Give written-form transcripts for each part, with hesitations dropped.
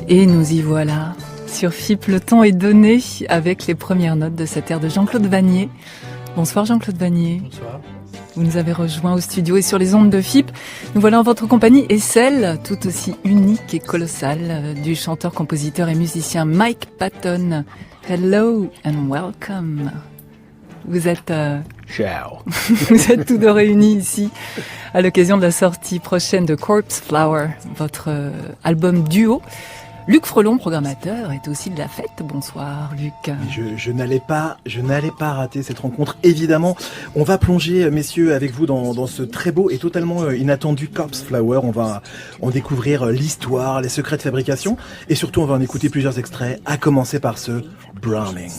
Et nous y voilà. Sur FIP, le temps est donné avec les premières notes de cette ère de Jean-Claude Vannier. Bonsoir Jean-Claude Vannier. Bonsoir. Vous nous avez rejoints au studio et sur les ondes de FIP. Nous voilà en votre compagnie et celle tout aussi unique et colossale du chanteur, compositeur et musicien Mike Patton. Hello and welcome. Vous êtes Ciao. vous êtes tous deux réunis ici à l'occasion de la sortie prochaine de Corpse Flower, votre album duo. Luc Frelon, programmateur, est aussi de la fête. Bonsoir Luc. Je n'allais pas rater cette rencontre. Évidemment, on va plonger, messieurs, avec vous dans ce très beau et totalement inattendu Corpse Flower. On va en découvrir l'histoire, les secrets de fabrication et surtout on va en écouter plusieurs extraits, à commencer par ce Browning.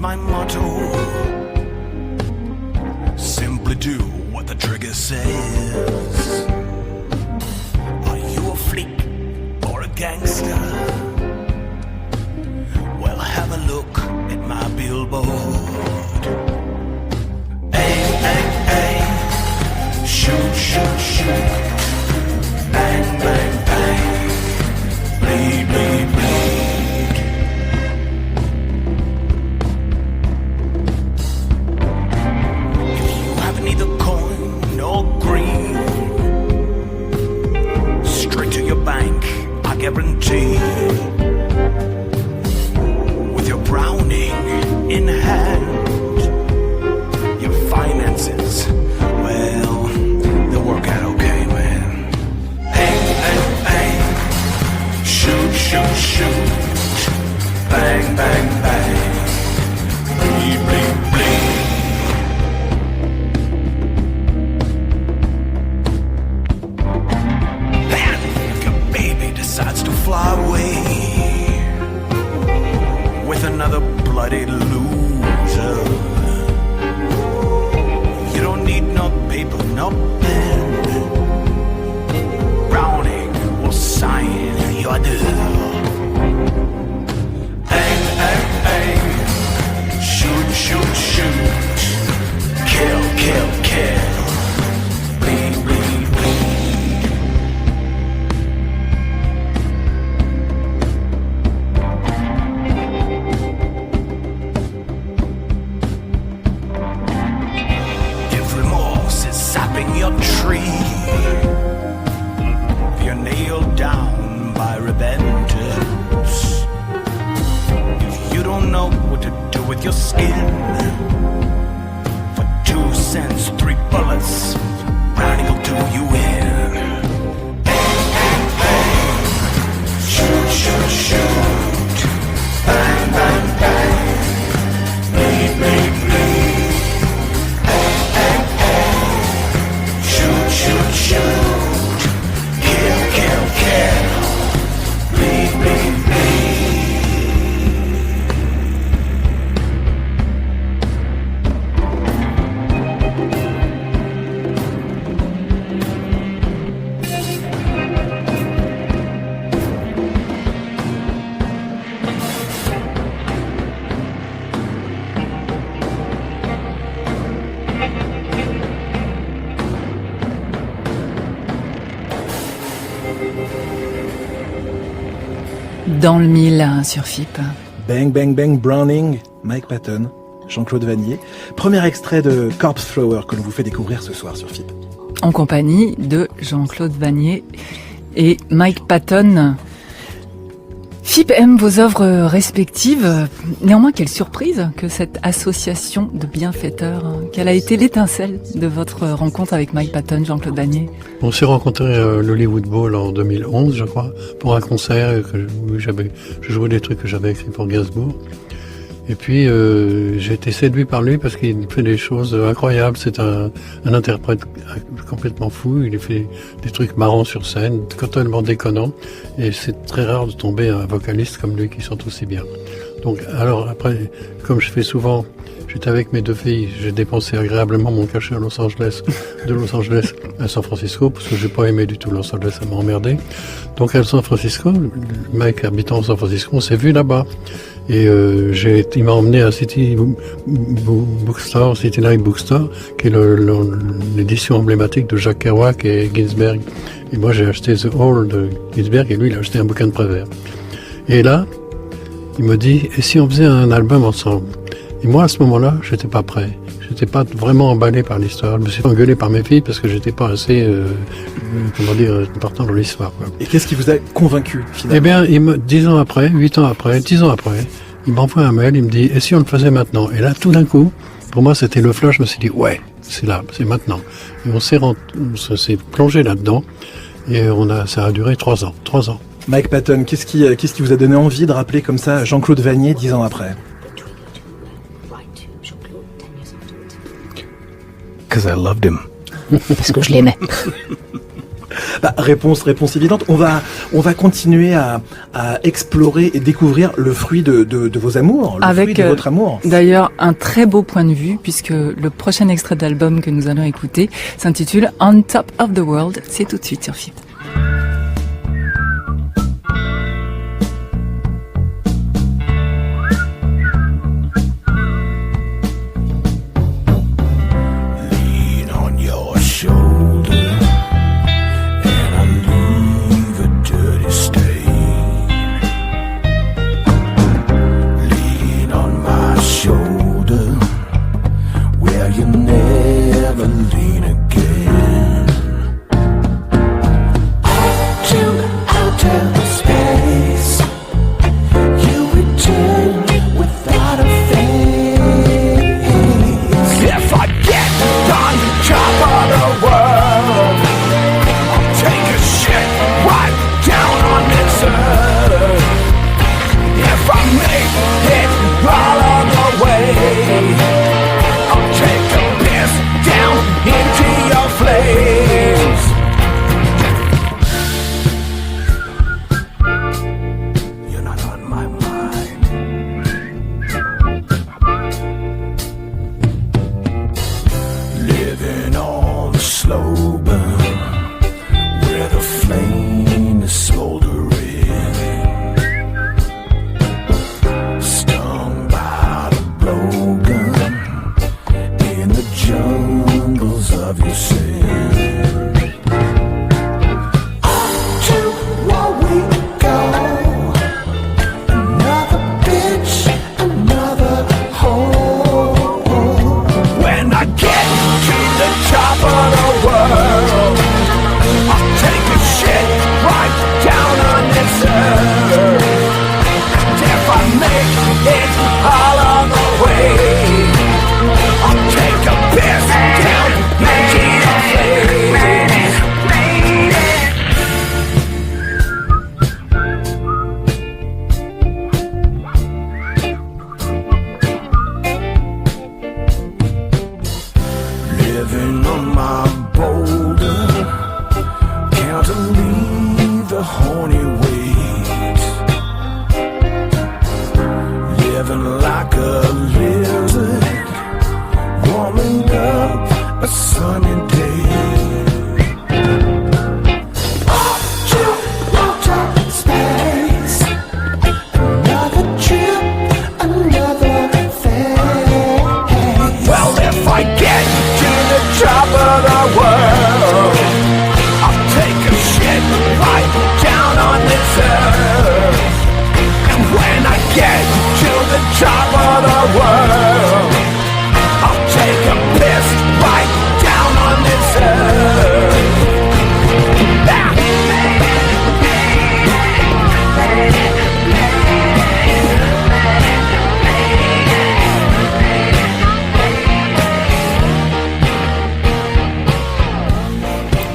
My motto, simply do what the trigger says. Are you a freak or a gangster? Well, have a look at my billboard. Aim, aim, aim, shoot, shoot, shoot, bang, bang, bang, bleed, bleed, bleed. Neither coin nor green, straight to your bank, I guarantee. With your Browning in hand, your finances, well, they'll work out okay, man. Aim, aim, aim, shoot, shoot, shoot, bang, bang, bang, bleed, bleed, bleed. Decides to fly away with another bloody loser. You don't need no paper, no pen. Browning will sign your deal. Aim, aim, aim, shoot, shoot, shoot, kill, kill, kill, bleed, bleed, bleed. Your tree, if you're nailed down by repentance, if you don't know what to do with your skin, for 2 cents, 3 bullets, Browning will do you in. Aim, aim, aim, shoot, shoot, shoot, bang, bang, bang, bleed, bleed, bleed. Shoot, shoot, kill, kill, kill, bleed, bleed, bleed. Dans le mille sur FIP. Bang, bang, bang, Browning, Mike Patton, Jean-Claude Vannier. Premier extrait de Corpse Flower que l'on vous fait découvrir ce soir sur FIP. En compagnie de Jean-Claude Vannier et Mike Patton. FIP aime vos œuvres respectives. Néanmoins, quelle surprise que cette association de bienfaiteurs. Quelle a été l'étincelle de votre rencontre avec Mike Patton, Jean-Claude Vannier? On s'est rencontrés à l'Hollywood Bowl en 2011, je crois, pour un concert où je jouais des trucs que j'avais écrits pour Gainsbourg. Et puis j'ai été séduit par lui parce qu'il fait des choses incroyables. C'est un interprète complètement fou. Il fait des trucs marrants sur scène, totalement déconnants. Et c'est très rare de tomber un vocaliste comme lui qui chante aussi bien. Donc, alors après, comme je fais souvent, j'étais avec mes 2 filles, j'ai dépensé agréablement mon cachet à Los Angeles, de Los Angeles à San Francisco, parce que j'ai pas aimé du tout Los Angeles, ça m'a emmerdé. Donc à San Francisco, le mec habitant à San Francisco, on s'est vu là-bas. Et il m'a emmené à City Bookstore, City Light Bookstore, qui est l'édition emblématique de Jack Kerouac et Ginsberg. Et moi j'ai acheté The Hall de Ginsberg, et lui il a acheté un bouquin de Prévert. Et là, il me dit, et si on faisait un album ensemble? Et moi, à ce moment-là, j'étais pas prêt. J'étais pas vraiment emballé par l'histoire. Je me suis engueulé par mes filles parce que j'étais pas assez, important dans l'histoire, quoi. Et qu'est-ce qui vous a convaincu, finalement? Eh bien, 10 ans après, 8 ans après, 10 ans après, il m'envoie un mail, il me dit, et si on le faisait maintenant? Et là, tout d'un coup, pour moi, c'était le flash, je me suis dit, ouais, c'est là, c'est maintenant. Et on s'est plongé là-dedans, et ça a duré 3 ans. 3 ans. Mike Patton, qu'est-ce qui vous a donné envie de rappeler comme ça Jean-Claude Vannier 10 ans après? Because I loved him. Parce que je l'aimais. Réponse évidente. On va continuer à explorer et découvrir le fruit de vos amours, fruit de votre amour. D'ailleurs, un très beau point de vue, puisque le prochain extrait d'album que nous allons écouter s'intitule On Top of the World. C'est tout de suite sur FIP. If I make it all on the way,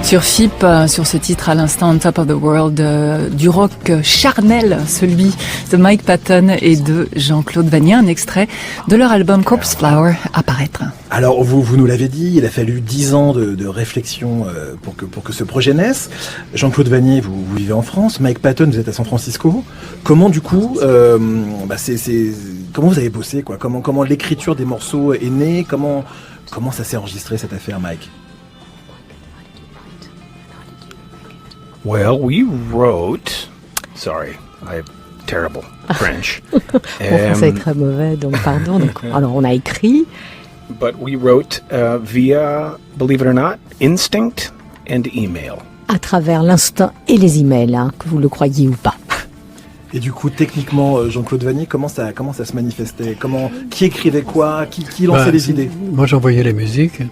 Sur FIP, sur ce titre à l'instant, On Top of the World, du rock charnel, celui de Mike Patton et de Jean-Claude Vannier, un extrait de leur album Corpse Flower à paraître. Alors, vous nous l'avez dit, il a fallu 10 ans de réflexion pour que ce projet naisse. Jean-Claude Vannier, vous vivez en France. Mike Patton, vous êtes à San Francisco. Comment, du coup, comment vous avez bossé, quoi? Comment l'écriture des morceaux est née? Comment ça s'est enregistré, cette affaire, Mike? Well, we wrote. Sorry, I have terrible French. Mon français est très mauvais, donc pardon. Alors, on a écrit. But we wrote via, believe it or not, instinct and email. À travers l'instinct et les emails, hein, que vous le croyiez ou pas. Et du coup, techniquement, Jean-Claude Vannier, comment ça se manifestait? Qui écrivait quoi? Qui lançait les idées? Moi, j'envoyais les musiques.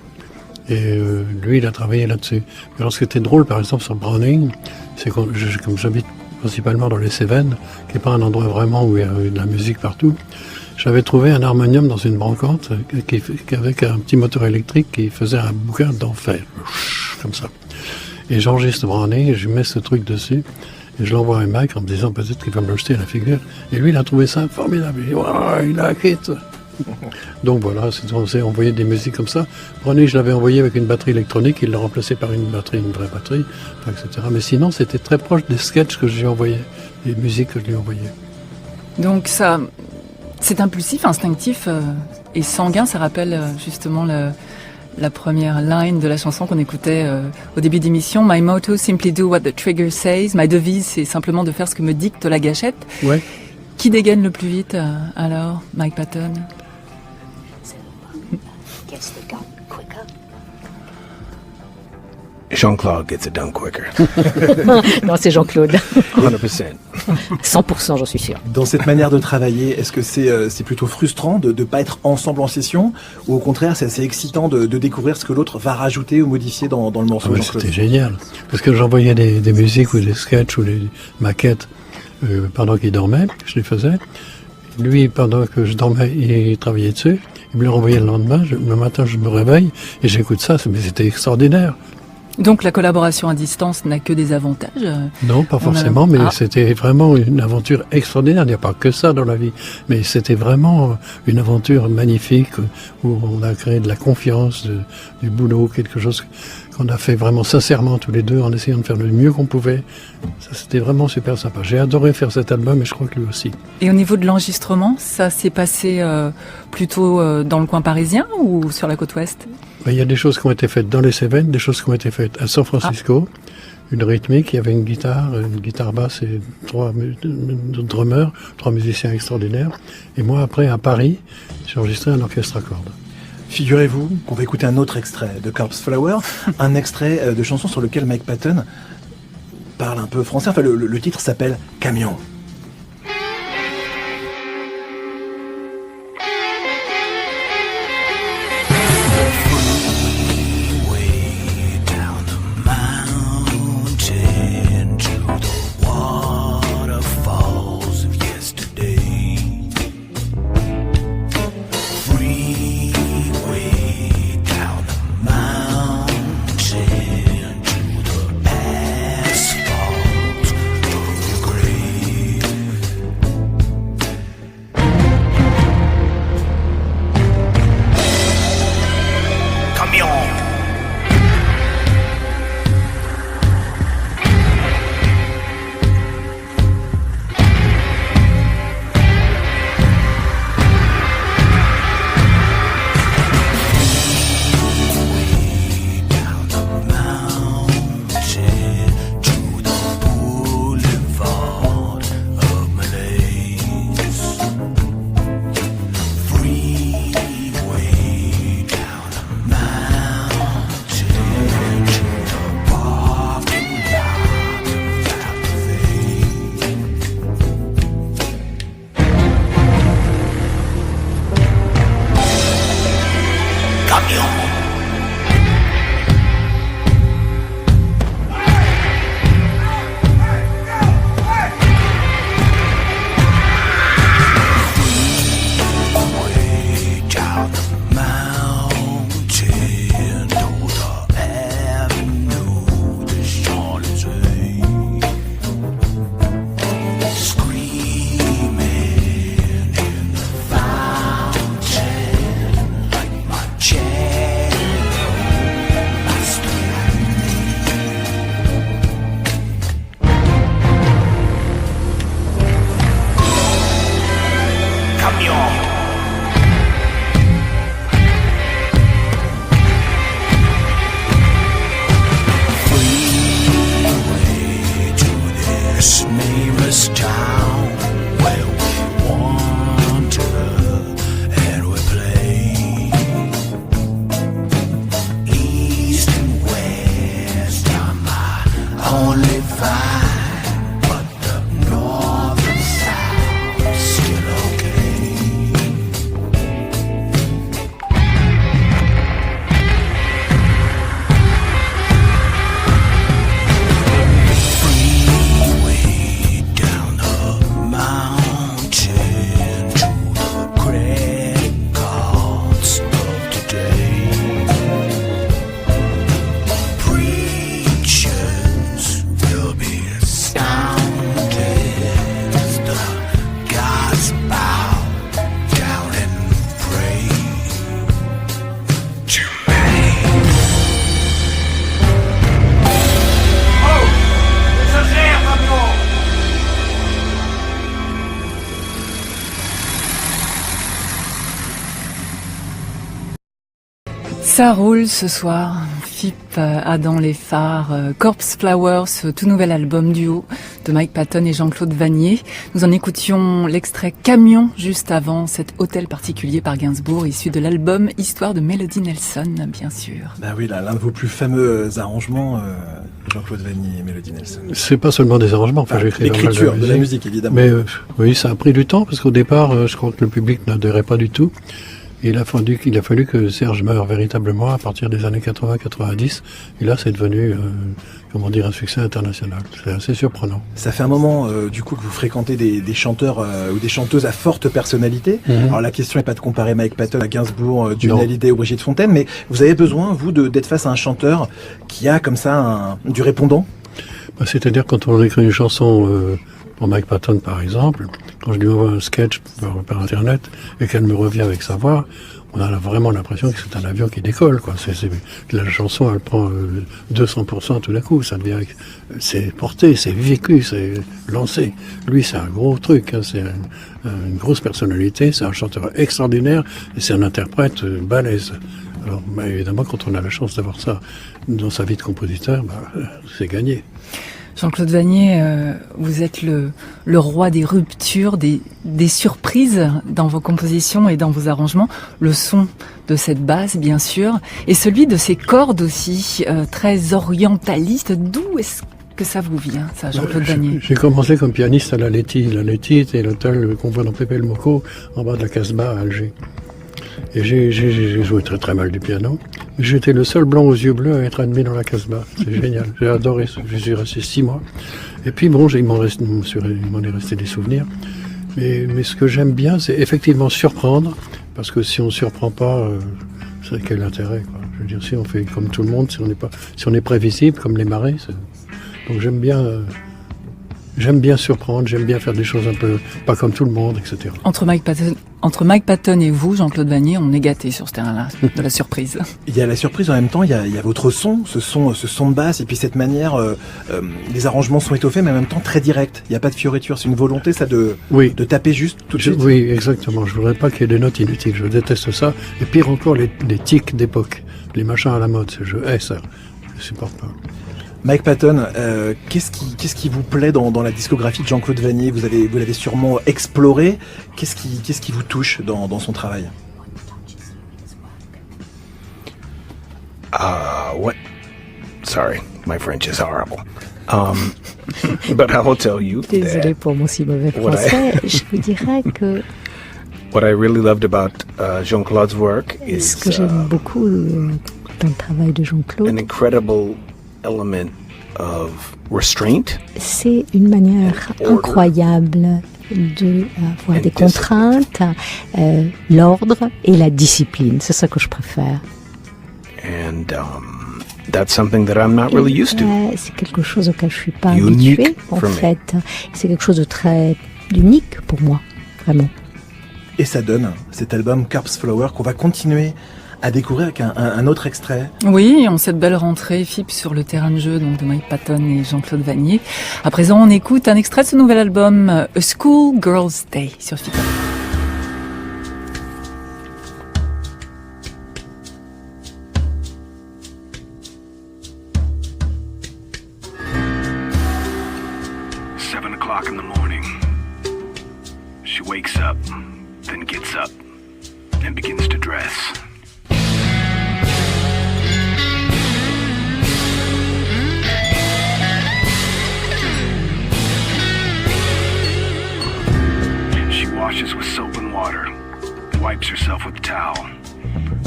Et lui, il a travaillé là-dessus. Mais alors, ce qui était drôle, par exemple, sur Browning, c'est comme j'habite principalement dans les Cévennes, qui n'est pas un endroit vraiment où il y a de la musique partout, j'avais trouvé un harmonium dans une brocante avec un petit moteur électrique qui faisait un bouquin d'enfer, comme ça. Et j'enregistre Browning et je mets ce truc dessus. Et je l'envoie à Mike en me disant peut-être qu'il va me le jeter à la figure. Et lui, il a trouvé ça formidable. Il dit, wow, il a acquis. Donc voilà, on s'est envoyé des musiques comme ça. Browning, je l'avais envoyé avec une batterie électronique, il l'a remplacé par une vraie batterie, etc. Mais sinon, c'était très proche des sketchs que j'ai envoyés, des musiques que je lui ai envoyées. Donc ça, c'est impulsif, instinctif et sanguin. Ça rappelle justement la première line de la chanson qu'on écoutait au début d'émission. My motto, simply do what the trigger says. Ma devise, c'est simplement de faire ce que me dicte la gâchette. Ouais. Qui dégaine le plus vite alors, Mike Patton? Jean-Claude gets it done quicker. Non, c'est Jean-Claude. 100%. 100%, j'en suis sûr. Dans cette manière de travailler, est-ce que c'est plutôt frustrant de ne pas être ensemble en session, ou au contraire, c'est assez excitant de découvrir ce que l'autre va rajouter ou modifier dans le morceau? C'était génial, parce que j'envoyais des musiques ou des sketchs ou des maquettes pendant qu'il dormait, je les faisais. Lui, pendant que je dormais, il travaillait dessus. Il me le renvoyait le lendemain. Le matin, je me réveille et j'écoute ça. Mais c'était extraordinaire. Donc la collaboration à distance n'a que des avantages? Non, pas forcément, mais c'était vraiment une aventure extraordinaire. Il n'y a pas que ça dans la vie, mais c'était vraiment une aventure magnifique où on a créé de la confiance, du boulot, quelque chose qu'on a fait vraiment sincèrement tous les deux en essayant de faire le mieux qu'on pouvait. Ça, c'était vraiment super sympa. J'ai adoré faire cet album et je crois que lui aussi. Et au niveau de l'enregistrement, ça s'est passé plutôt dans le coin parisien ou sur la côte ouest? Il y a des choses qui ont été faites dans les Cévennes, des choses qui ont été faites à San Francisco. Une rythmique, il y avait une guitare basse et 3 drummers, 3 musiciens extraordinaires. Et moi, après, à Paris, j'ai enregistré un orchestre à cordes. Figurez-vous qu'on va écouter un autre extrait de Corpse Flower, un extrait de chanson sur lequel Mike Patton parle un peu français. Enfin, le titre s'appelle Camion. Ça roule ce soir. Phipp a dans les phares Corpse Flowers, ce tout nouvel album duo de Mike Patton et Jean-Claude Vannier. Nous en écoutions l'extrait Camion juste avant cet hôtel particulier par Gainsbourg, issu de l'album Histoire de Melody Nelson, bien sûr. Bah oui, l'un de vos plus fameux arrangements, Jean-Claude Vannier et Melody Nelson. C'est pas seulement des arrangements, enfin j'ai écrit l'écriture de la musique évidemment. Mais oui, ça a pris du temps parce qu'au départ, je crois que le public n'adhérait pas du tout. Il a fallu que Serge meure véritablement à partir des années 80-90. Et là, c'est devenu, un succès international. C'est assez surprenant. Ça fait un moment, du coup, que vous fréquentez des chanteurs ou des chanteuses à forte personnalité. Alors la question n'est pas de comparer Mike Patton à Gainsbourg, Johnny Hallyday ou Brigitte Fontaine, mais vous avez besoin, vous, d'être face à un chanteur qui a comme ça du répondant. C'est-à-dire quand on écrit une chanson pour Mike Patton, par exemple, quand je lui envoie un sketch par Internet et qu'elle me revient avec sa voix, on a vraiment l'impression que c'est un avion qui décolle, quoi. La chanson, elle prend 200% tout d'un coup. Ça devient, c'est porté, c'est vécu, c'est lancé. Lui, c'est un gros truc, hein. C'est une grosse personnalité, c'est un chanteur extraordinaire et c'est un interprète balèze. Alors, évidemment, quand on a la chance d'avoir ça dans sa vie de compositeur, c'est gagné. Jean-Claude Vannier, vous êtes le roi des ruptures, des surprises dans vos compositions et dans vos arrangements. Le son de cette basse, bien sûr, et celui de ces cordes aussi, très orientalistes. D'où est-ce que ça vous vient, ça, Jean-Claude Vannier? J'ai commencé comme pianiste à la Letty. La Letty était l'hôtel qu'on voit dans Pépé le Moko, en bas de la Casbah à Alger. Et j'ai joué très très mal du piano. J'étais le seul blanc aux yeux bleus à être admis dans la Casbah. C'est génial. J'ai adoré ça. Je suis resté 6 mois. Et puis bon, il m'en est resté des souvenirs. Mais ce que j'aime bien, c'est effectivement surprendre. Parce que si on ne surprend pas, c'est quel intérêt, quoi. Je veux dire, si on fait comme tout le monde, si on est prévisible, comme les marées. Donc j'aime bien surprendre, j'aime bien faire des choses un peu pas comme tout le monde, etc. Entre Mike Patton et vous, Jean-Claude Vannier, on est gâtés sur ce terrain-là, de la surprise. Il y a la surprise en même temps, il y a votre son, ce son de basse, et puis cette manière, les arrangements sont étoffés, mais en même temps très directs. Il n'y a pas de fioritures, c'est une volonté, ça, de taper juste tout de suite. Oui, exactement. Je voudrais pas qu'il y ait des notes inutiles. Je déteste ça. Et pire encore, les tics d'époque, les machins à la mode. Je hais ça. Je supporte pas. Mike Patton, qu'est-ce qui vous plaît dans la discographie de Jean-Claude Vannier? Vous l'avez sûrement exploré. Qu'est-ce qui vous touche dans son travail? Sorry, my French is horrible. But I will tell you. Désolé pour mon si mauvais français. Je vous dirais que what I really loved about Jean-Claude's work is ce que j'aime beaucoup dans le travail de Jean-Claude, an incredible element of restraint. C'est une manière incroyable de avoir des contraintes, l'ordre et la discipline. C'est ça que je préfère. And that's something that I'm not really used to. C'est quelque chose auquel je suis pas habituée, en fait. C'est quelque chose de très unique pour moi, vraiment. Et ça donne cet album Corpse Flower qu'on va continuer à découvrir avec un autre extrait. Oui, en cette belle rentrée, Phipp sur le terrain de jeu donc de Mike Patton et Jean-Claude Vannier. À présent, on écoute un extrait de ce nouvel album, A School Girls Day, sur Phipp. In the morning, she wakes up, then gets up and begins to dress. She washes with soap and water, wipes herself with a towel.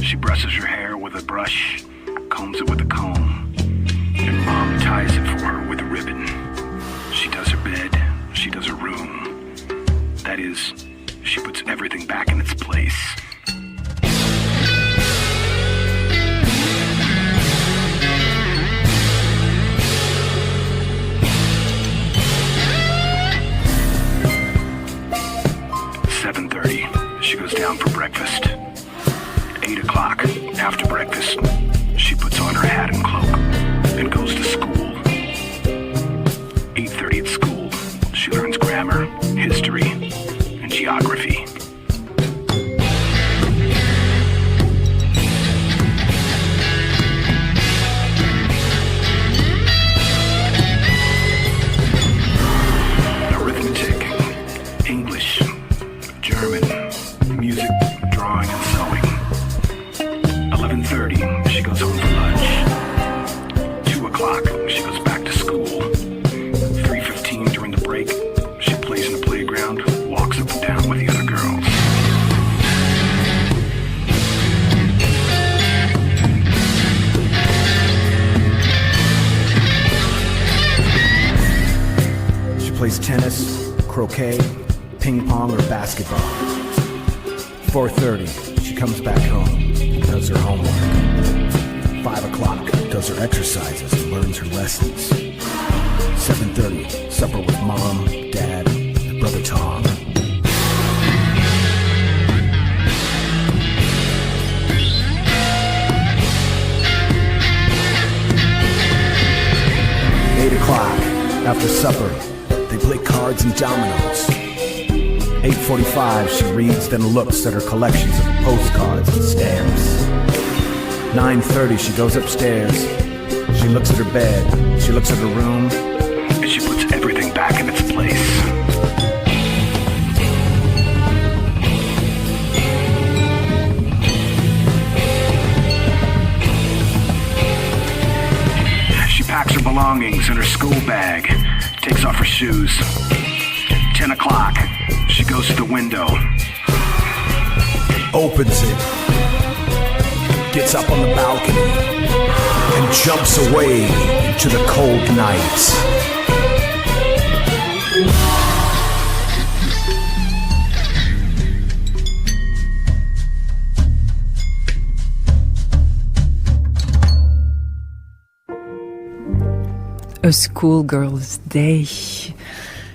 She brushes her hair with a brush, combs it with a comb, and Mom ties it for her with a ribbon. She does her bed. She does her room. That is, she puts everything back in its place. She goes down for breakfast. 8 o'clock, after breakfast, she puts on her hat and cloak and goes to school. 8:30 at school, she learns grammar, history, and geography. croquet, ping pong, or basketball. 4:30, she comes back home, does her homework. 5 o'clock, does her exercises and learns her lessons. 7:30, supper with mom, dad, and brother Tom. After supper, they play cards and dominoes. 8:45, she reads, then looks at her collections of postcards and stamps. 9:30, she goes upstairs. She looks at her bed. She looks at her room. And she puts everything back in its place. She packs her belongings in her school bag, takes off her shoes. 10 o'clock, she goes to the window, opens it, gets up on the balcony, and jumps away into the cold night. A Schoolgirl's Day.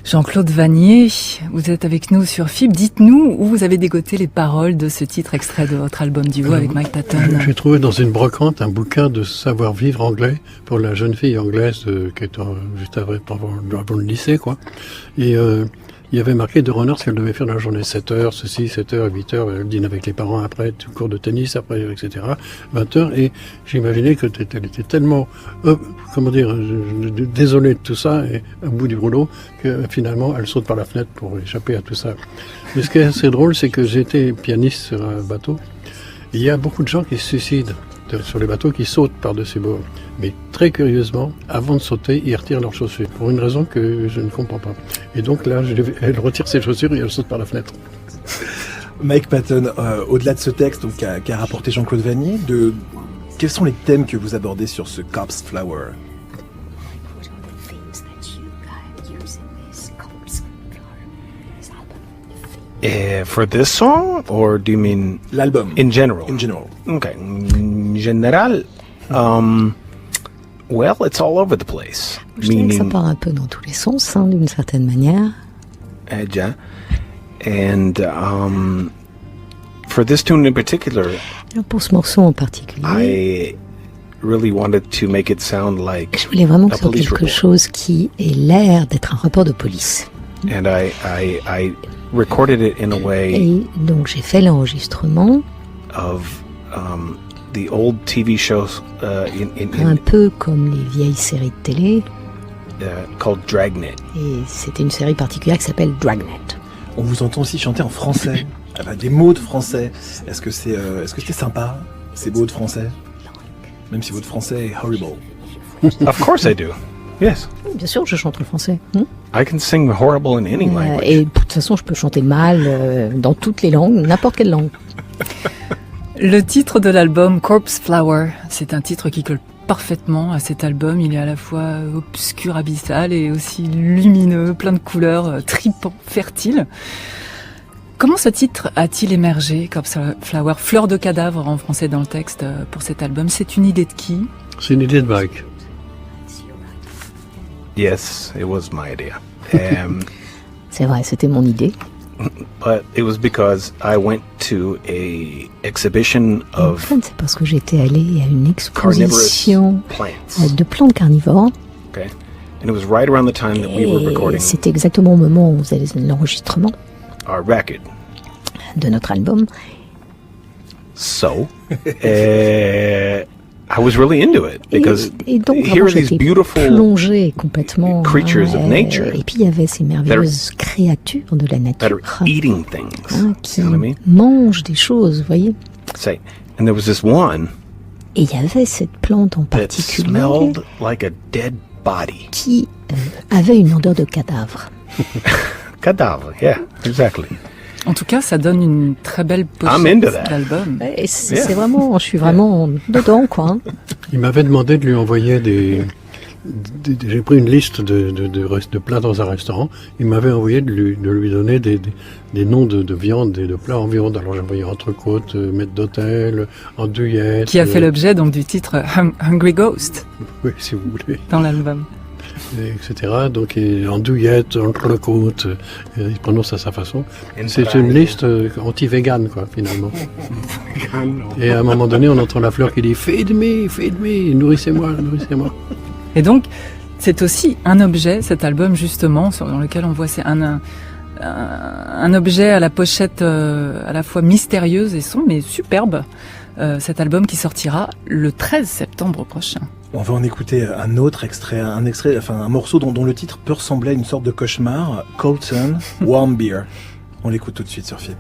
Jean-Claude Vannier, vous êtes avec nous sur FIP. Dites-nous où vous avez dégoté les paroles de ce titre extrait de votre album duo avec Mike Patton. J'ai trouvé dans une brocante un bouquin de savoir-vivre anglais pour la jeune fille anglaise qui était juste avant le lycée, quoi. Et il y avait marqué de runner ce qu'elle devait faire dans la journée, 7h, ceci, 7h, 8h, elle dîne avec les parents après, cours de tennis après, etc., 20h, et j'imaginais que elle était tellement, désolée de tout ça, et au bout du rouleau, que finalement, elle saute par la fenêtre pour échapper à tout ça. Mais ce qui est assez drôle, c'est que j'étais pianiste sur un bateau, et il y a beaucoup de gens qui se suicident sur les bateaux, qui sautent par-dessus bord. Mais très curieusement, avant de sauter, ils retirent leurs chaussures, pour une raison que je ne comprends pas. Et donc là, elle retire ses chaussures et elle saute par la fenêtre. Mike Patton, au-delà de ce texte donc, qu'a rapporté Jean-Claude Vannier, quels sont les thèmes que vous abordez sur ce Corpse Flower ? For this song, or do you mean l'album? In general. In general. Okay. In général, well, it's all over the place. Je dirais que ça part un peu dans tous les sens, hein, d'une certaine manière. Yeah. And for this tune in particular, alors pour ce morceau en particulier, I really wanted to make it sound like je voulais vraiment que a ce soit police quelque report. chose qui ait l'air d'être un rapport de police. And I recorded it in a way Et donc j'ai fait l'enregistrement of the old TV shows un peu comme les vieilles séries de télé. Called Dragnet. Et c'était une série particulière qui s'appelle Dragnet. On vous entend aussi chanter en français, avec des mots de français. Est-ce que c'était sympa, ces mots de français? Même si votre français est horrible. Of course I do. Yes. Bien sûr, je chante en français. I can sing horrible in any language. Et de toute façon, je peux chanter mal dans toutes les langues, n'importe quelle langue. Le titre de l'album, Corpse Flower, c'est un titre qui colle parfaitement à cet album. Il est à la fois obscur, abyssal et aussi lumineux, plein de couleurs, tripant, fertile. Comment ce titre a-t-il émergé, Corpse Flower, fleur de cadavre en français dans le texte pour cet album? C'est une idée de qui? C'est une idée de Mike. Yes, it was my idea. C'est vrai, c'était mon idée. But it was because I went to a exhibition En of fait, c'est parce que j'étais allée à une carnivorous exposition plants. de plantes carnivores. Okay, and it was right around the time that we were Et recording c'était exactement au moment où on faisait l'enregistrement our record. de notre album. So, I was really into it because Et donc, here vraiment, are these j'étais beautiful plongée complètement. creatures of nature Et puis, il y avait ces merveilleuses créatures de la that nature are eating things. qui You know what I mean? mangent des choses, vous voyez. Say, and there was this one Et il y avait cette plante en that particulier smelled like a dead body. qui avait une odeur de cadavre. Cadaver, yeah, exactly. En tout cas, ça donne une très belle I'm into pochette that. d'album. Et c'est vraiment, je suis vraiment dedans, quoi. Il m'avait demandé de lui envoyer j'ai pris une liste de plats dans un restaurant. Il m'avait envoyé de lui donner des noms de viande et de plats en viande. Alors j'ai envoyé entrecôte, maître d'hôtel, andouillette. Qui a fait l'objet donc du titre Hungry Ghost. Oui, si vous voulez. Dans l'album. Etc. Donc andouillette, entrecôte, il prononce à sa façon. C'est une liste anti-vegan, quoi, finalement. Et à un moment donné, on entend la fleur qui dit « Feed me, nourrissez-moi, nourrissez-moi ». Et donc, c'est aussi un objet, cet album justement, dans lequel on voit c'est un objet à la pochette à la fois mystérieuse et sombre, mais superbe. Cet album qui sortira le 13 septembre prochain. On va en écouter un autre extrait, un morceau dont le titre peut ressembler à une sorte de cauchemar, Cold Sun, Warm Beer. On l'écoute tout de suite sur FIP.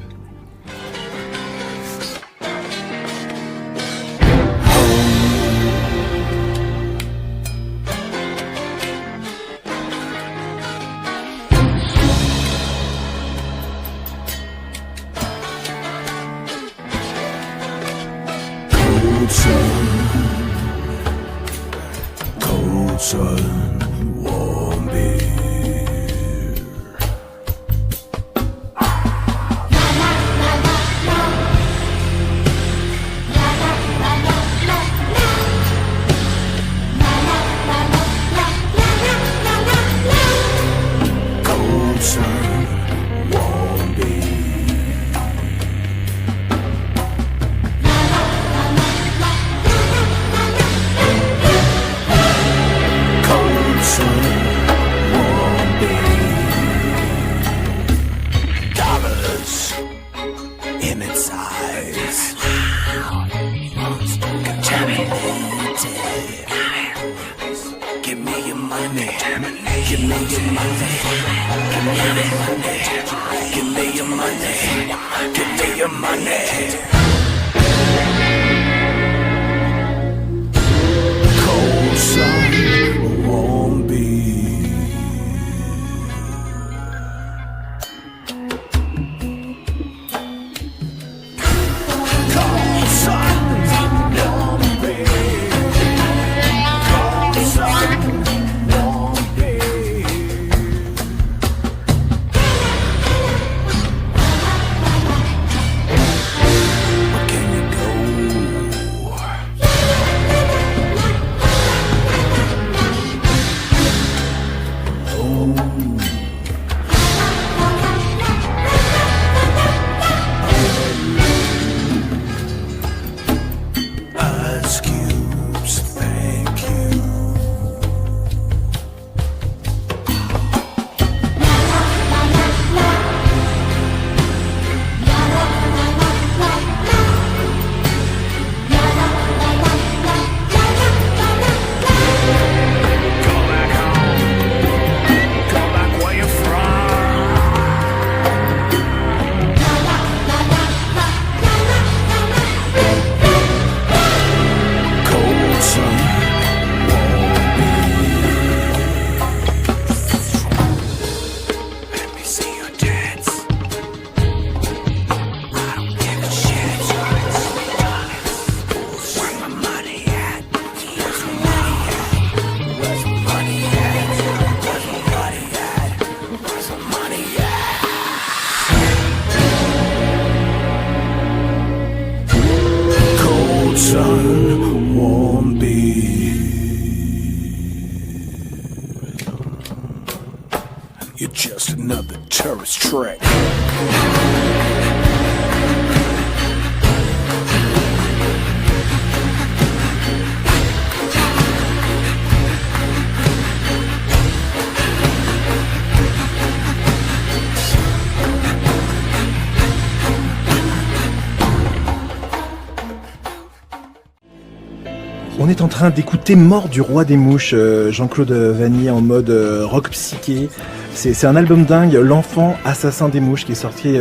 On est en train d'écouter Mort du Roi des Mouches, Jean-Claude Vannier en mode rock psyché. C'est un album dingue, L'Enfant Assassin des Mouches, qui est sorti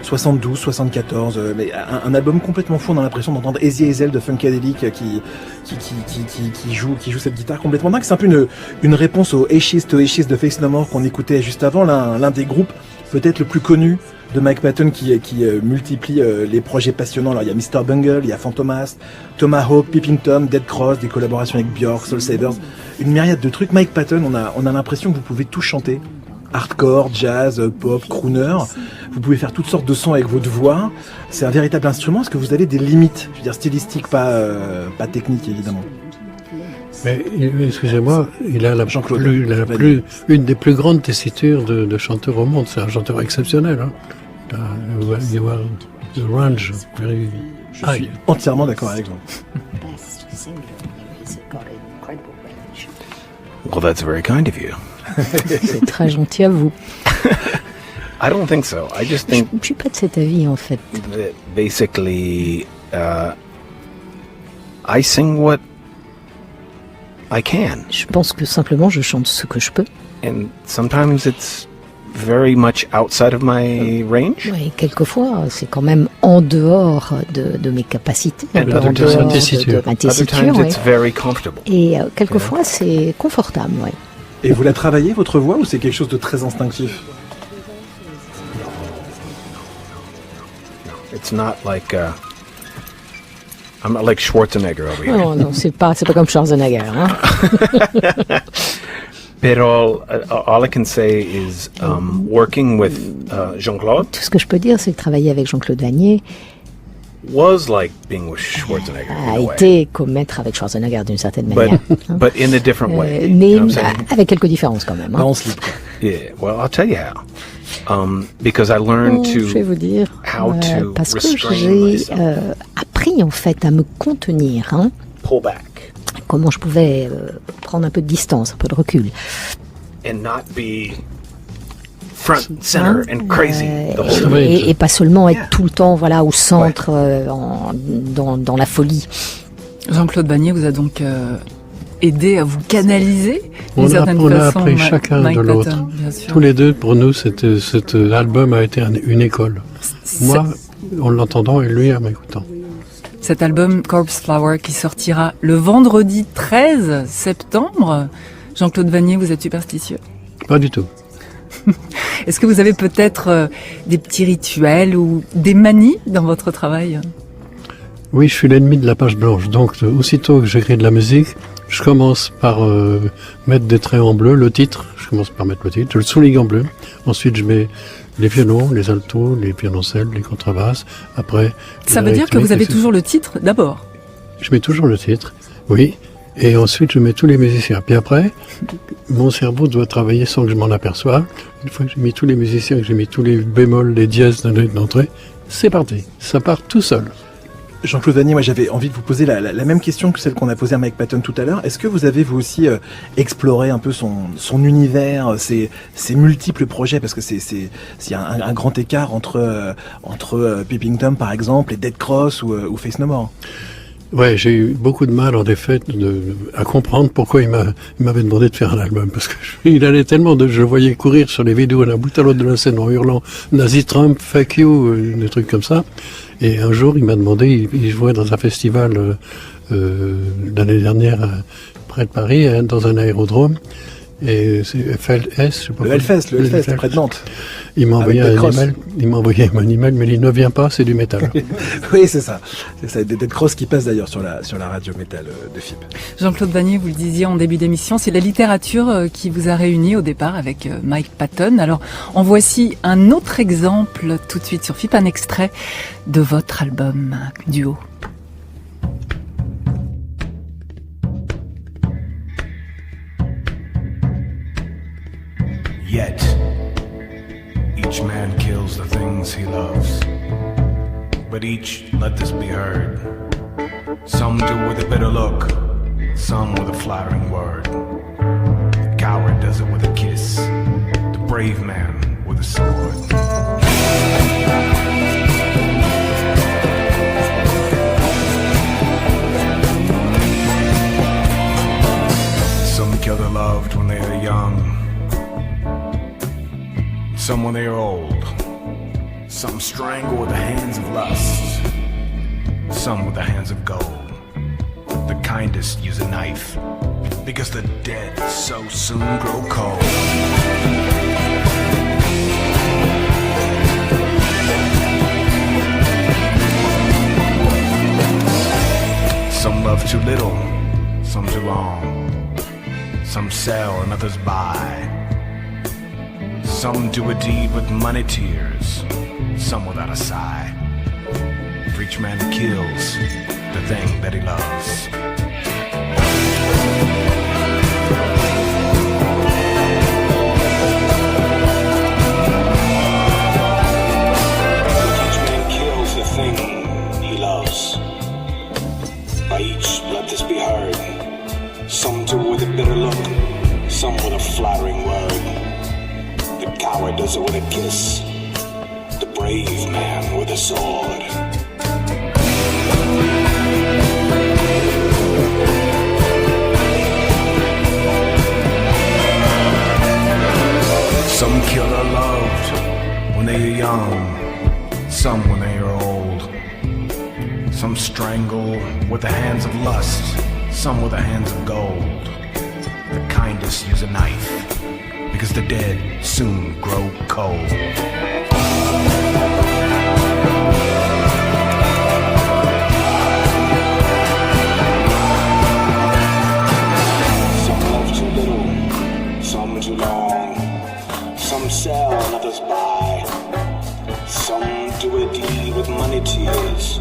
72, 74, mais un album complètement fou. On a l'impression d'entendre Easy Hazel de Funkadelic qui joue cette guitare complètement dingue. C'est un peu une réponse au Ashes to Ashes de Faith No More qu'on écoutait juste avant, l'un des groupes peut-être le plus connu de Mike Patton qui multiplie les projets passionnants. Alors il y a Mr. Bungle, il y a Fantomas, Tomahawk, Peeping Tom, Dead Cross, des collaborations avec Björk, Soul Savers, une myriade de trucs. Mike Patton, on a l'impression que vous pouvez tout chanter. Hardcore, jazz, pop, crooner. Vous pouvez faire toutes sortes de sons avec votre voix. C'est un véritable instrument. Est-ce que vous avez des limites, je veux dire stylistiques, pas techniques évidemment? Mais excusez-moi, il a Jean-Claude, une des plus grandes tessitures de chanteurs au monde. C'est un chanteur exceptionnel. Hein. You are the range very Je suis entièrement d'accord avec vous. Well, that's very kind of you. C'est très gentil à vous. I don't think so. I just think Je suis pas de cet avis en fait. that basically I sing what I can. Je pense que simplement je chante ce que je peux. And sometimes it's very much outside of my range. Oui, quelquefois c'est quand même en dehors de mes capacités, And en dehors other de times- ma Other tessiture. times Oui. it's very comfortable. Et quelquefois c'est confortable. Oui. Et vous la travaillez votre voix ou c'est quelque chose de très instinctif? It's not like I'm not like Schwarzenegger over here. Non, non, c'est pas comme Schwarzenegger. Hein. But all I can say is working with Jean-Claude Tout ce que je peux dire, c'est que travailler avec Jean-Claude Vannier was like being with Schwarzenegger in a a way. été comme être avec Schwarzenegger d'une certaine manière. But in a different way. Mais You know what I'm saying? avec quelques différences quand même. Pas Hein. en slip, quoi. Yeah, well, I'll tell you how. Because I learned Je vais to vous dire, how to parce que restrain j'ai myself. appris en fait à me contenir. Hein. Pull back Comment je pouvais prendre un peu de distance, un peu de recul. and not be front and center and crazy the whole time. Et pas seulement être Yeah. tout le temps voilà, au centre, dans la folie. Jean-Claude Vannier vous a donc aidé à vous canaliser d'une On a certaine façon. appris chacun Mike de l'autre. Patton, bien sûr. Tous les deux, pour nous, cet album a été une école. Moi, en l'entendant, et lui en m'écoutant. Cet album Corpse Flower qui sortira le vendredi 13 septembre. Jean-Claude Vannier, vous êtes superstitieux? Pas du tout. Est-ce que vous avez peut-être des petits rituels ou des manies dans votre travail? Oui, je suis l'ennemi de la page blanche. Donc, aussitôt que j'écris de la musique, je commence par mettre des traits en bleu, le titre. Je commence par mettre le titre, je le souligne en bleu. Ensuite, je mets les violons, les altos, les violoncelles, les contrebasses. Après, Ça la veut dire que vous rythmique, avez etc. toujours le titre d'abord. Je mets toujours le titre, oui. Et ensuite, je mets tous les musiciens. Puis après, mon cerveau doit travailler sans que je m'en aperçoive. Une fois que j'ai mis tous les musiciens, que j'ai mis tous les bémols, les dièses d'entrée, c'est parti. Ça part tout seul. Jean-Claude Vannier, moi j'avais envie de vous poser la même question que celle qu'on a posée à Mike Patton tout à l'heure. Est-ce que vous avez vous aussi exploré un peu son univers, ses multiples projets, parce que c'est y a un grand écart entre Peeping Tom par exemple et Dead Cross ou Face No More. Ouais, j'ai eu beaucoup de mal en effet à comprendre pourquoi il m'avait demandé de faire un album, parce que il allait tellement je le voyais courir sur les vidéos d'un bout à l'autre de la scène en hurlant Nazi Trump, fuck you, des trucs comme ça. Et un jour, il m'a demandé, il jouait dans un festival l'année dernière près de Paris, hein, dans un aérodrome. Et c'est FLS, je sais pas. Le Hellfest, près de Nantes. Il m'a envoyé Dead un Cross. email. Il m'a envoyé un email, mais il ne vient pas, c'est du métal. Oui, c'est ça. C'est ça, des Dead Cross qui passent d'ailleurs sur la radio métal de FIP. Jean-Claude Vannier, vous le disiez en début d'émission, c'est la littérature qui vous a réunis au départ avec Mike Patton. Alors, en voici un autre exemple tout de suite sur FIP, un extrait de votre album duo. Yet, each man kills the things he loves. But each let this be heard. Some do with a bitter look, some with a flattering word. The coward does it with a kiss, the brave man with a sword. Some kill their loved when they are young. Some when they are old. Some strangle with the hands of lust. Some with the hands of gold. The kindest use a knife, because the dead so soon grow cold. Some love too little, some too long. Some sell and others buy. Some do a deed with money tears, some without a sigh. For each man kills the thing that he loves. By each let this be heard. Some do with a bitter look, some with a flattering word. The coward does it with a kiss, the brave man with a sword. Some kill their loved when they are young, some when they are old. Some strangle with the hands of lust, some with the hands of gold. The kindest use a knife, because the dead soon grow cold. Some love too little, some too long. Some sell and others buy. Some do a deed with money tears.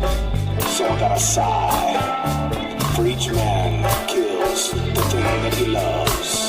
Some got a sigh. For each man kills the thing that he loves.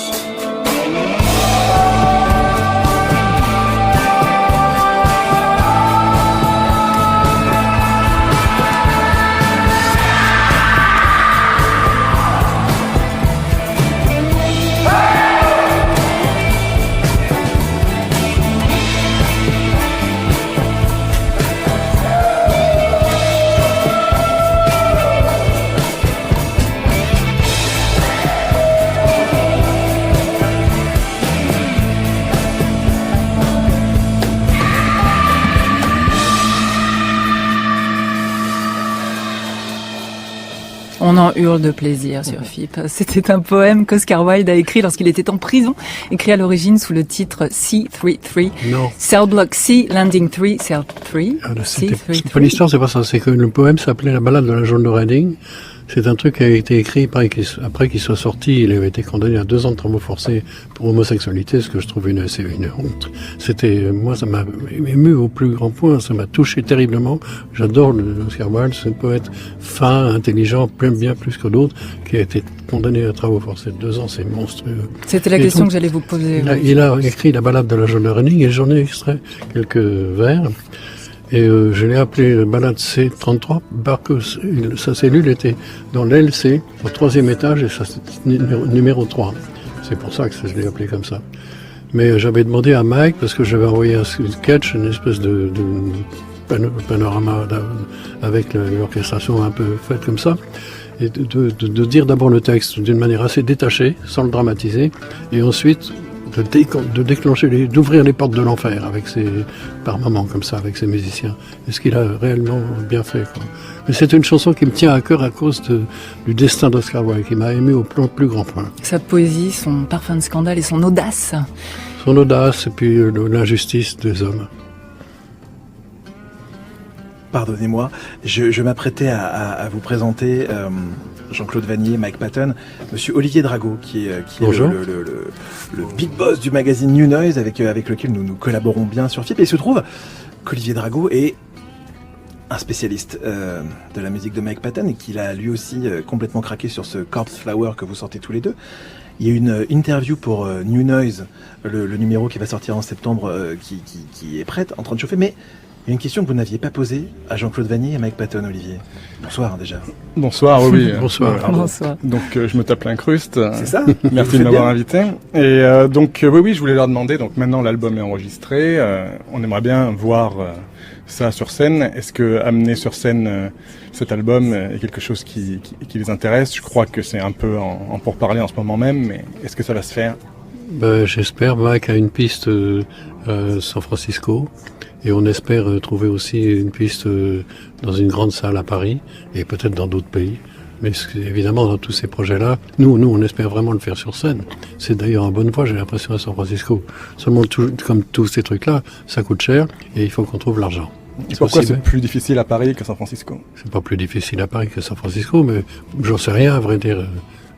On en hurle de plaisir sur FIP. C'était un poème qu'Oscar Wilde a écrit lorsqu'il était en prison, écrit à l'origine sous le titre C-33. Non. Cell Block C, Landing 3, Cell 3. C'est pas l'histoire, c'est pas ça. C'est que le poème s'appelait La balade de la jaune de Reading. C'est un truc qui a été écrit après qu'il soit sorti. Il avait été condamné à 2 ans de travaux forcés pour homosexualité, ce que je trouve une honte. Moi, ça m'a ému au plus grand point. Ça m'a touché terriblement. J'adore Oscar Wilde. C'est un poète fin, intelligent, bien plus que d'autres, qui a été condamné à travaux forcés de 2 ans. C'est monstrueux. C'était la question que j'allais vous poser. Il a écrit La balade de la jaune de Reading et j'en ai extrait quelques vers. Et je l'ai appelé balade C33 parce que sa cellule était dans l'LC, au 3e étage, et ça c'était numéro 3. C'est pour ça que je l'ai appelé comme ça. Mais j'avais demandé à Mike, parce que j'avais envoyé un sketch, une espèce de panorama avec l'orchestration un peu faite comme ça, et de dire d'abord le texte d'une manière assez détachée, sans le dramatiser, et ensuite de déclencher, d'ouvrir les portes de l'enfer par moments comme ça, avec ses musiciens. Et ce qu'il a réellement bien fait, quoi. Mais c'est une chanson qui me tient à cœur à cause du destin d'Oscar Wilde, qui m'a ému au plus grand point. Sa poésie, son parfum de scandale et son audace. Son audace et puis l'injustice des hommes. Pardonnez-moi, je m'apprêtais à vous présenter Jean-Claude Vannier, Mike Patton, monsieur Olivier Drago, qui est le big boss du magazine New Noise, avec lequel nous collaborons bien sur FIP. Et il se trouve qu'Olivier Drago est un spécialiste de la musique de Mike Patton et qu'il a lui aussi complètement craqué sur ce Corpse Flower que vous sortez tous les deux. Il y a une interview pour New Noise, le numéro qui va sortir en septembre, qui est prête, en train de chauffer, mais il y a une question que vous n'aviez pas posée à Jean-Claude Vannier et à Mike Patton, Olivier. Bonsoir déjà. Bonsoir, oui. Bonsoir. Bonsoir. Donc je me tape l'incruste. C'est ça. Merci de m'avoir invité. Et donc oui, je voulais leur demander, donc maintenant l'album est enregistré, on aimerait bien voir ça sur scène. Est-ce que amener sur scène cet album est quelque chose qui les intéresse? Je crois que c'est un peu en pourparlers en ce moment même, mais est-ce que ça va se faire? J'espère. Mike a une piste à San Francisco. Et on espère trouver aussi une piste dans une grande salle à Paris et peut-être dans d'autres pays. Mais évidemment, dans tous ces projets-là, nous, on espère vraiment le faire sur scène. C'est d'ailleurs en bonne voie, j'ai l'impression, à San Francisco. Seulement, comme tous ces trucs-là, ça coûte cher et il faut qu'on trouve l'argent. Et pourquoi possible. c'est plus difficile à Paris qu'à San Francisco? C'est pas plus difficile à Paris que San Francisco, mais j'en sais rien, à vrai dire.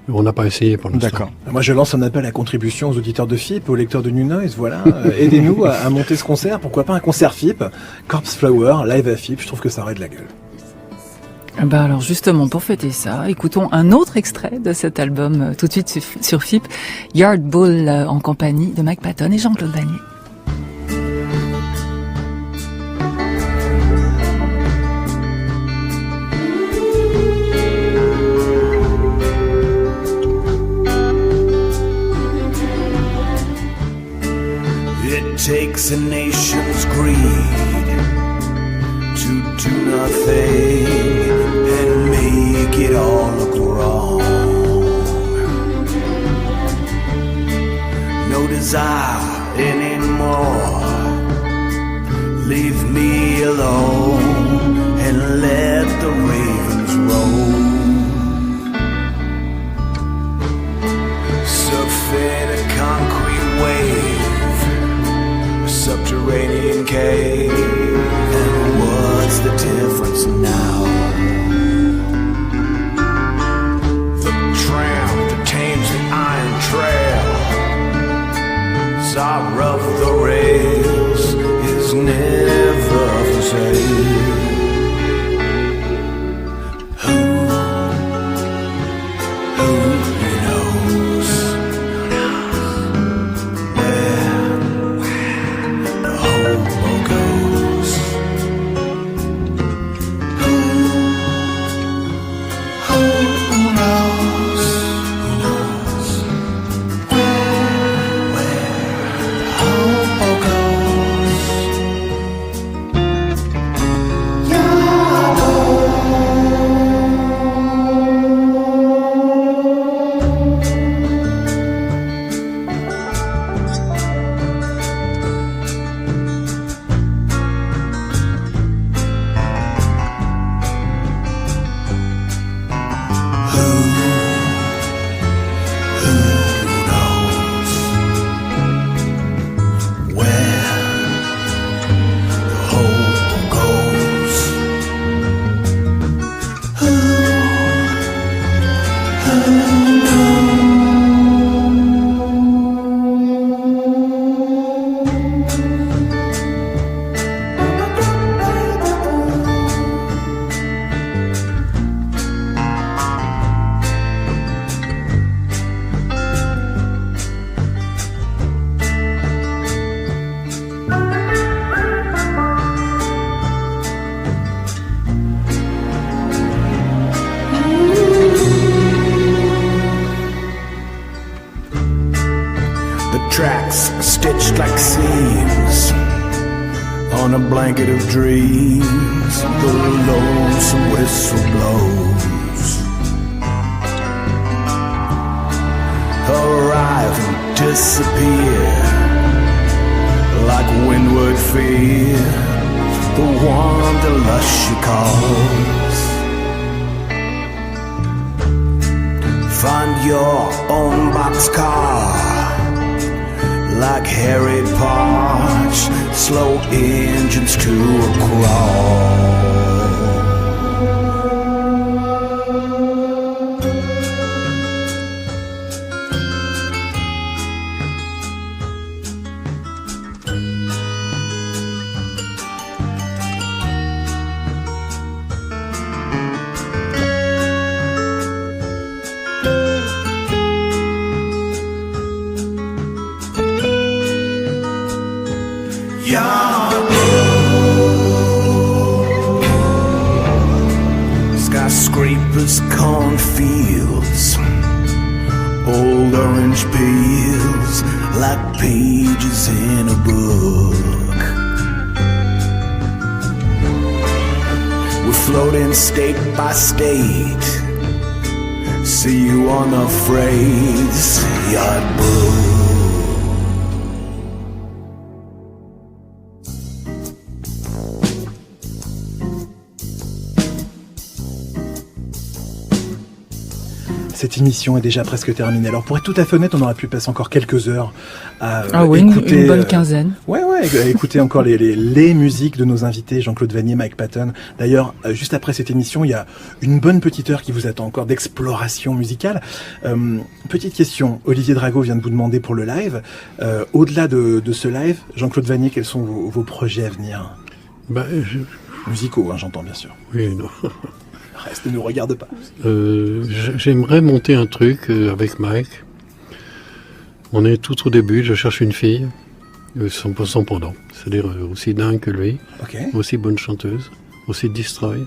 On n'a pas essayé pour l'instant. D'accord. Moi, je lance un appel à contribution aux auditeurs de FIP, aux lecteurs de New Noise, voilà. Aidez-nous à monter ce concert. Pourquoi pas un concert FIP, Corpse Flower, live à FIP. Je trouve que ça aurait de la gueule. Bah alors justement, pour fêter ça, écoutons un autre extrait de cet album tout de suite sur FIP, Yard Bull en compagnie de Mike Patton et Jean-Claude Vannier. It takes a nation's greed to do nothing and make it all look wrong. No desire anymore. Leave me alone and let the ravens roam. Surfing a concrete wave, a subterranean cave. And what's the difference now? The tramp that tames the iron trail, czar of the rails, is never for sale. Who knows where the hobo goes? Who knows where the hobo goes? Who knows where the hope goes? Who The tracks are stitched like seams on a blanket of dreams. The lonesome whistle blows. Arrive and disappear like windward fear. The wanderlust she calls. Find your own boxcar, like Harry Posh, slow engines to a crawl. Skyscrapers, cornfields, old orange peels, like pages in a book. We're floating state by state. See you on the phrase, Yard Bull. cette émission est déjà presque terminée. Alors pour être tout à fait honnête, on aurait pu passer encore quelques heures à écouter une bonne quinzaine. À écouter encore les musiques de nos invités, Jean-Claude Vannier, Mike Patton. D'ailleurs, juste après cette émission, il y a une bonne petite heure qui vous attend encore d'exploration musicale. Petite question, Olivier Drago vient de vous demander pour le live. Au-delà de ce live, Jean-Claude Vannier, quels sont vos projets à venir? Musicaux, hein, j'entends bien sûr. Oui, non. Reste, ne nous regarde pas. J'aimerais monter un truc avec Mike. On est tout au début, je cherche une fille, sans pendant, c'est-à-dire aussi dingue que lui, aussi bonne chanteuse, aussi destroy,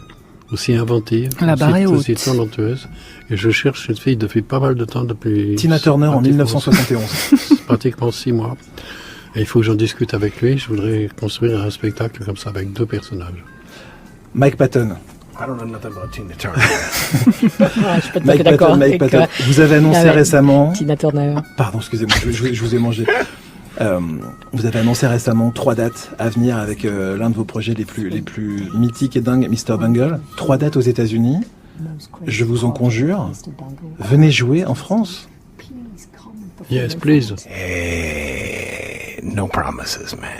aussi inventive, la barre est aussi haute. talentueuse. Et je cherche cette fille depuis pas mal de temps, depuis... Tina Turner en 1971. Pratiquement 6 mois. Et il faut que j'en discute avec lui. Je voudrais construire un spectacle comme ça avec 2 personnages. Mike Patton. I don't know nothing about Tina Turner. Je suis pas tout à fait d'accord Mike avec Patton. Vous avez annoncé récemment... Tina Turner. Pardon, excusez-moi, je vous ai mangé. Vous avez annoncé récemment 3 dates à venir avec l'un de vos projets les plus mythiques et dingues, Mr. Bungle. 3 dates aux États-Unis. Je vous en conjure, venez jouer en France. Yes, please. No promises, man.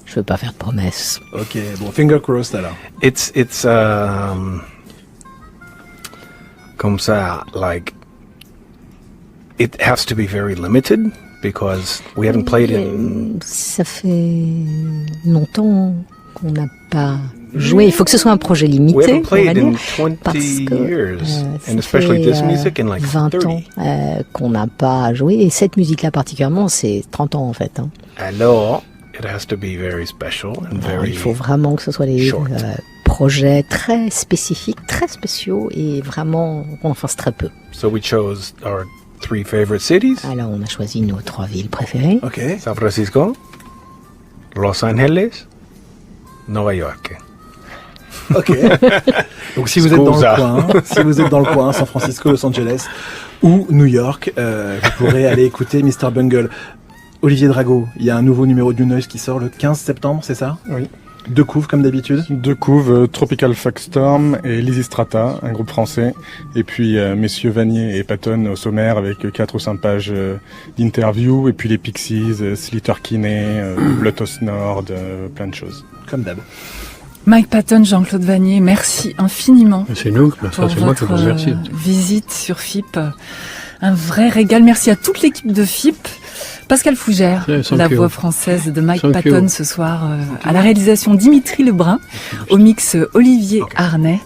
Je veux pas faire de promesses. Ok, bon, finger crossed alors. It's comme ça, like, it has to be very limited because we haven't played in... Ça fait longtemps qu'on n'a pas joué. Il faut que ce soit un projet We limité, haven't on va played in dire, 20 parce que years, ça and especially fait this music in like 20 30. ans qu'on n'a pas joué. Et cette musique-là particulièrement, c'est 30 ans en fait. Hein. Alors, it has to be very special and Alors, very il faut vraiment que ce soit des short. projets très spécifiques, très spéciaux et vraiment qu'on en fasse très peu. So we chose our 3 favorite cities. Alors on a choisi nos 3 villes préférées. Ok. San Francisco, Los Angeles, New York. Ok. Donc si vous êtes dans le coin, San Francisco, Los Angeles ou New York, vous pourrez aller écouter Mr. Bungle. Olivier Drago, il y a un nouveau numéro de New Noise qui sort le 15 septembre, c'est ça? Oui. 2 couves comme d'habitude? 2 couves, Tropical Fuckstorm et Lizzy Strata, un groupe français. Et puis messieurs Vannier et Patton au sommaire avec 4 ou 5 pages d'interviews. Et puis les Pixies, Slater Kinney, Lotus Nord, plein de choses. Comme d'hab. Mike Patton, Jean-Claude Vannier, merci infiniment C'est nous, pour c'est moi qui vous votre remercie. visite sur FIP. Un vrai régal. Merci à toute l'équipe de FIP. Pascal Fougère, Yeah, thank la you. voix française de Mike Thank Patton you. ce soir, à la réalisation Dimitri Lebrun, au mix Olivier Arnay.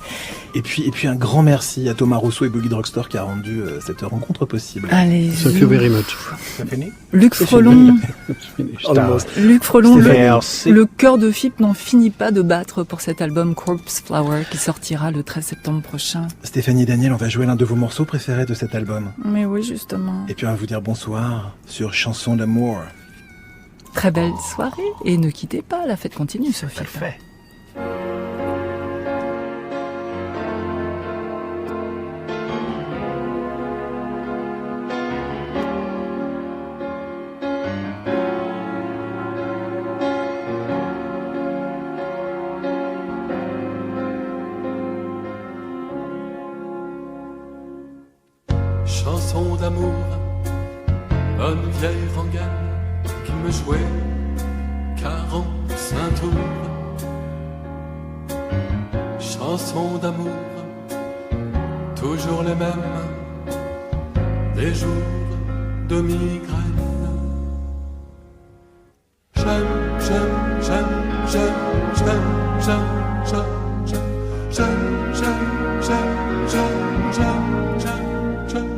Et puis un grand merci à Thomas Rousseau et Boogie Drugstore qui a rendu cette rencontre possible. Allez, Thank you very much. C'est fini? Luc Frelon, Almost. Merci. le cœur de FIP n'en finit pas de battre pour cet album Corpse Flower qui sortira le 13 septembre prochain. Stéphanie Daniel, on va jouer l'un de vos morceaux préférés de cet album. Mais oui, justement. Et puis on va vous dire bonsoir sur Chanson d'amour. Très belle soirée et ne quittez pas, la fête continue sur FIP. Parfait. Chanson d'amour, bonne vieille rengaine qui me jouait 45 tours. Chanson d'amour, toujours les mêmes, des jours de migraine. J'aime, j'aime, j'aime, j'aime, j'aime, j'aime, j'aime, j'aime, j'aime, j'aime, j'aime, j'aime, j'aime, j'aime.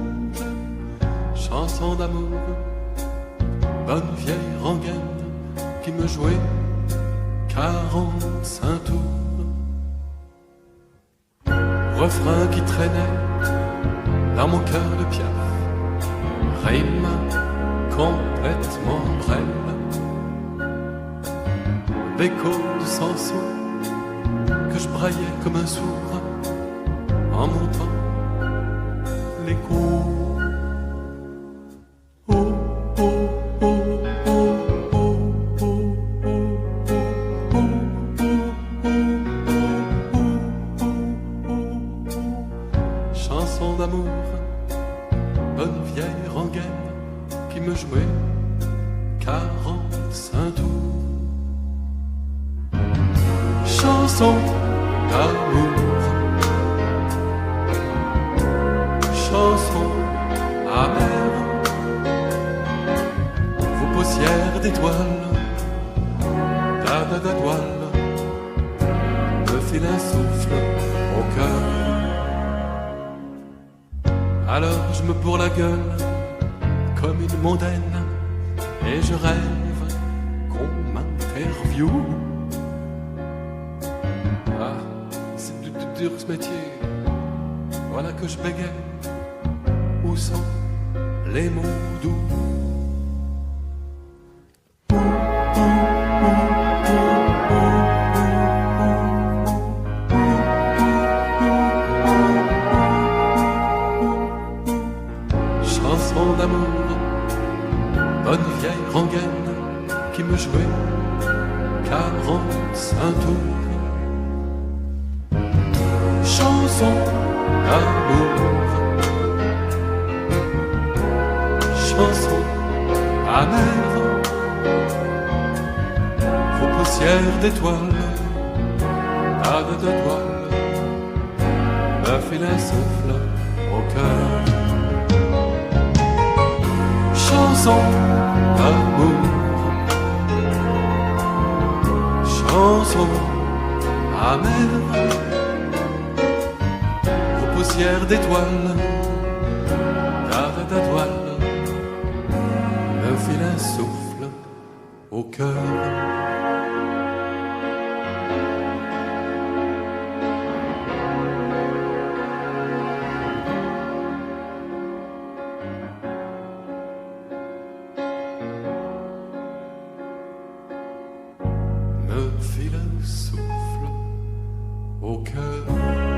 Chanson d'amour, bonne vieille rengaine qui me jouait 45 tours. Refrain qui traînait dans mon cœur de piaf, rime complètement brève, d'écho de Samson que je braillais comme un sourd en montant l'écho. Chanson d'amour, bonne vieille rengaine qui me jouait 45 tours. Chanson d'amour, chanson amère, vos paussières d'étoiles, da-da-da-toile, me filent un souffle au cœur. Alors je me bourre la gueule comme une mondaine et je rêve qu'on m'interviewe. Ah, c'est plus dur ce métier, voilà que je bégaye. Où sont les mots doux? Chanson d'amour, bonne vieille rengaine qui me jouait 45 tours. Chanson d'amour, chanson amère, vos poussières d'étoiles, da-da-da-toile, me filent un souffle au cœur. Chanson d'amour, chanson amère, vos poussières d'étoiles, da-da-da-toile, me filent un souffle au cœur. Me file un souffle au cœur.